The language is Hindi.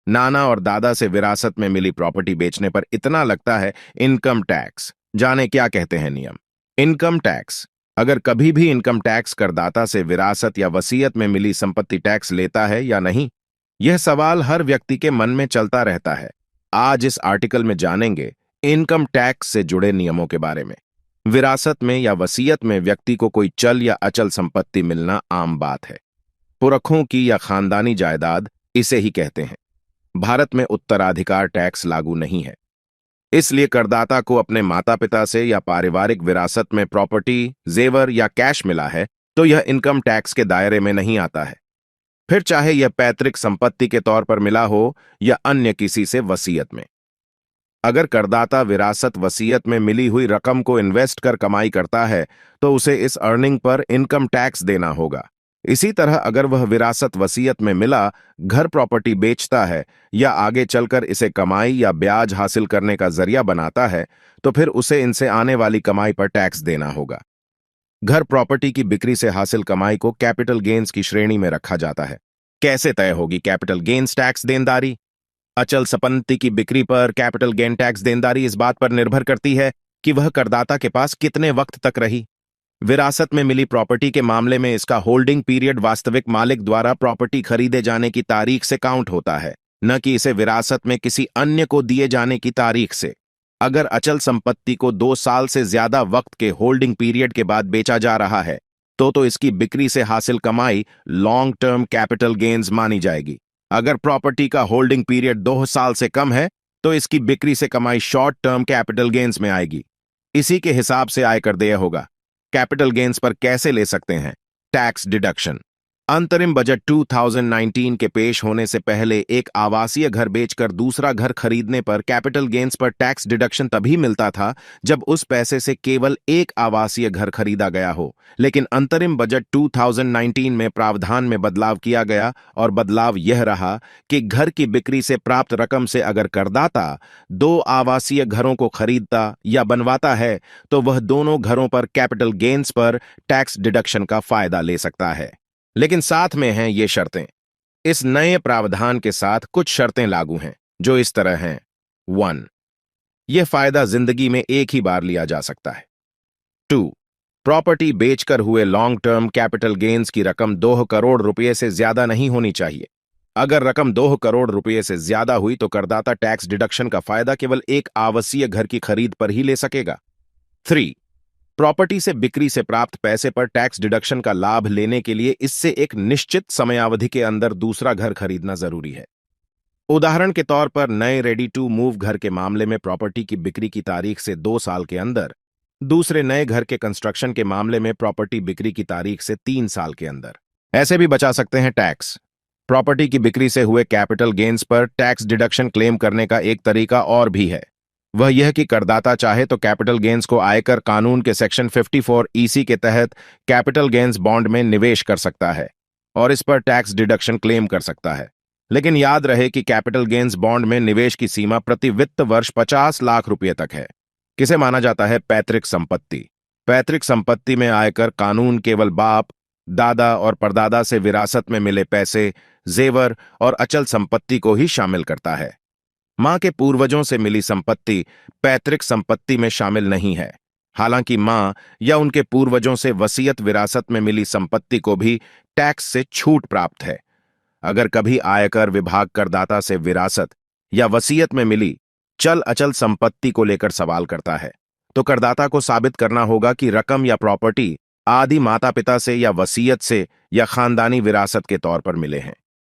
नाना और दादा से विरासत में मिली प्रॉपर्टी बेचने पर इतना लगता है इनकम टैक्स। जाने क्या कहते हैं नियम। Income tax. अगर कभी भी इनकम टैक्स करदाता से विरासत या वसीयत में मिली संपत्ति टैक्स लेता है या नहीं, यह सवाल हर व्यक्ति के मन में चलता रहता है। आज इस आर्टिकल में जानेंगे इनकम टैक्स से जुड़े नियमों के बारे में। विरासत में या वसीयत में व्यक्ति को कोई चल या अचल संपत्ति मिलना आम बात है। पुरखों की या खानदानी जायदाद इसे ही कहते हैं। भारत में उत्तराधिकार टैक्स लागू नहीं है, इसलिए करदाता को अपने माता पिता से या पारिवारिक विरासत में प्रॉपर्टी, जेवर या कैश मिला है तो यह इनकम टैक्स के दायरे में नहीं आता है, फिर चाहे यह पैतृक संपत्ति के तौर पर मिला हो या अन्य किसी से वसीयत में। अगर करदाता विरासत वसीयत में मिली हुई रकम को इन्वेस्ट कर कमाई करता है तो उसे इस अर्निंग पर इनकम टैक्स देना होगा। इसी तरह अगर वह विरासत वसीयत में मिला घर प्रॉपर्टी बेचता है या आगे चलकर इसे कमाई या ब्याज हासिल करने का जरिया बनाता है तो फिर उसे इनसे आने वाली कमाई पर टैक्स देना होगा। घर प्रॉपर्टी की बिक्री से हासिल कमाई को कैपिटल गेन्स की श्रेणी में रखा जाता है। कैसे तय होगी कैपिटल गेन्स टैक्स देनदारी? अचल संपत्ति की बिक्री पर कैपिटल गेन टैक्स देनदारी इस बात पर निर्भर करती है कि वह करदाता के पास कितने वक्त तक रही। विरासत में मिली प्रॉपर्टी के मामले में इसका होल्डिंग पीरियड वास्तविक मालिक द्वारा प्रॉपर्टी खरीदे जाने की तारीख से काउंट होता है, न कि इसे विरासत में किसी अन्य को दिए जाने की तारीख से। अगर अचल संपत्ति को 2 साल से ज्यादा वक्त के होल्डिंग पीरियड के बाद बेचा जा रहा है तो इसकी बिक्री से हासिल कमाई लॉन्ग टर्म कैपिटल गेन्स मानी जाएगी। अगर प्रॉपर्टी का होल्डिंग पीरियड 2 साल से कम है तो इसकी बिक्री से कमाई शॉर्ट टर्म कैपिटल गेन्स में आएगी। इसी के हिसाब से आयकर देय होगा। कैपिटल गेन्स पर कैसे ले सकते हैं टैक्स डिडक्शन? अंतरिम बजट 2019 के पेश होने से पहले एक आवासीय घर बेचकर दूसरा घर खरीदने पर कैपिटल गेन्स पर टैक्स डिडक्शन तभी मिलता था जब उस पैसे से केवल एक आवासीय घर खरीदा गया हो। लेकिन अंतरिम बजट 2019 में प्रावधान में बदलाव किया गया और बदलाव यह रहा कि घर की बिक्री से प्राप्त रकम से अगर करदाता 2 आवासीय घरों को खरीदता या बनवाता है तो वह दोनों घरों पर कैपिटल गेन्स पर टैक्स डिडक्शन का फायदा ले सकता है। लेकिन साथ में हैं ये शर्तें। इस नए प्रावधान के साथ कुछ शर्तें लागू हैं जो इस तरह हैं। 1. यह फायदा जिंदगी में एक ही बार लिया जा सकता है। 2. प्रॉपर्टी बेचकर हुए लॉन्ग टर्म कैपिटल गेन्स की रकम 2 करोड़ रुपए से ज्यादा नहीं होनी चाहिए। अगर रकम 2 करोड़ रुपए से ज्यादा हुई तो करदाता टैक्स डिडक्शन का फायदा केवल एक आवासीय घर की खरीद पर ही ले सकेगा। 3. प्रॉपर्टी से बिक्री से प्राप्त पैसे पर टैक्स डिडक्शन का लाभ लेने के लिए इससे एक निश्चित समयावधि के अंदर दूसरा घर खरीदना जरूरी है। उदाहरण के तौर पर नए रेडी टू मूव घर के मामले में प्रॉपर्टी की बिक्री की तारीख से 2 साल के अंदर, दूसरे नए घर के कंस्ट्रक्शन के मामले में प्रॉपर्टी बिक्री की तारीख से 3 साल के अंदर। ऐसे भी बचा सकते हैं टैक्स। प्रॉपर्टी की बिक्री से हुए कैपिटल गेन्स पर टैक्स डिडक्शन क्लेम करने का एक तरीका और भी है। वह यह कि करदाता चाहे तो कैपिटल गेन्स को आयकर कानून के सेक्शन 54 EC के तहत कैपिटल गेन्स बॉन्ड में निवेश कर सकता है और इस पर टैक्स डिडक्शन क्लेम कर सकता है। लेकिन याद रहे कि कैपिटल गेन्स बॉन्ड में निवेश की सीमा प्रति वित्त वर्ष 50 लाख रुपए तक है। किसे माना जाता है पैतृक संपत्ति? पैतृक संपत्ति में आयकर कानून केवल बाप, दादा और परदादा से विरासत में मिले पैसे, जेवर और अचल संपत्ति को ही शामिल करता है। मां के पूर्वजों से मिली संपत्ति पैतृक संपत्ति में शामिल नहीं है। हालांकि मां या उनके पूर्वजों से वसीयत विरासत में मिली संपत्ति को भी टैक्स से छूट प्राप्त है। अगर कभी आयकर विभाग करदाता से विरासत या वसीयत में मिली चल अचल संपत्ति को लेकर सवाल करता है तो करदाता को साबित करना होगा कि रकम या प्रॉपर्टी आदि माता पिता से या वसीयत से या खानदानी विरासत के तौर पर मिले हैं।